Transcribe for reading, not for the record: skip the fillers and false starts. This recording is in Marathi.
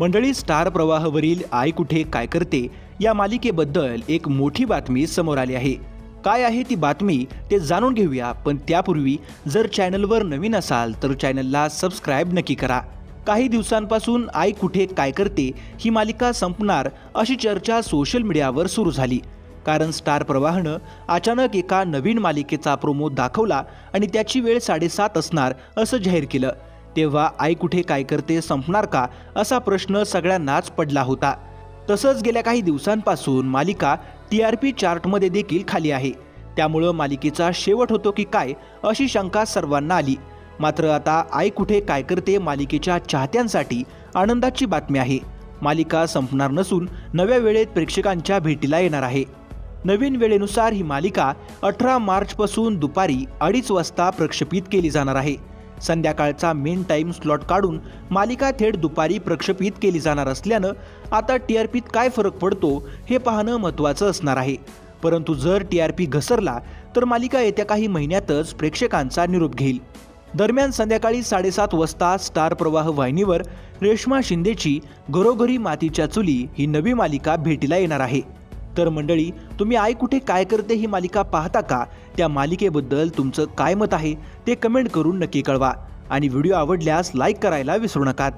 मंडळी, स्टार प्रवाहवरील आई कुठे काय करते या मालिकेबद्दल एक मोठी बातमी समोर आली आहे। काय आहे ती बातमी ते जाणून घेऊया, पण त्यापूर्वी जर चॅनलवर नवीन असाल तर चॅनलला सबस्क्राइब नक्की करा। काही दिवसांपासून आई कुठे काय करते ही मालिका संपणार अशी चर्चा सोशल मीडियावर सुरू झाली, कारण स्टार प्रवाहनं अचानक एका नवीन मालिकेचा प्रोमो दाखवला आणि त्याची वेळ 7:30 असणार असं जाहीर केलं। तेव्हा आई कुठे काय करते संपणार का असा प्रश्न सगळ्यांनाच पडला होता। तसंच गेल्या काही दिवसांपासून मालिका TRP चार्टमध्ये देखील खाली आहे, त्यामुळे मालिकेचा शेवट होतो की काय अशी शंका सर्वांना आली। मात्र आता आई कुठे काय करते मालिकेच्या चाहत्यांसाठी आनंदाची बातमी आहे। मालिका संपणार नसून नव्या वेळेत प्रेक्षकांच्या भेटीला येणार आहे। नवीन वेळेनुसार ही मालिका 18 मार्चपासून दुपारी 2:30 वाजता प्रक्षेपित केली जाणार आहे। संध्याकाळचा मेन टाइम स्लॉट काढून मालिका थेट दुपारी प्रक्षेपित केली जाणार असल्यानं आता TRPत काय फरक पडतो हे पाहणं महत्त्वाचं असणार आहे। परंतु जर TRP घसरला तर मालिका येत्या काही महिन्यातच प्रेक्षकांचा निरोप घेईल। दरम्यान संध्याकाळी 7:30 वाजता स्टार प्रवाह वाहिनीवर रेश्मा शिंदेची घरोघरी मातीच्या चुली ही नवी मालिका भेटीला येणार आहे। तर मंडळी, तुम्ही आई कुठे काय करते ही मालिका पाहता का? त्या मालिकेबद्दल तुमचं काय मत आहे ते कमेंट करून नक्की कळवा आणि व्हिडिओ आवडल्यास लाईक करायला विसरू नका।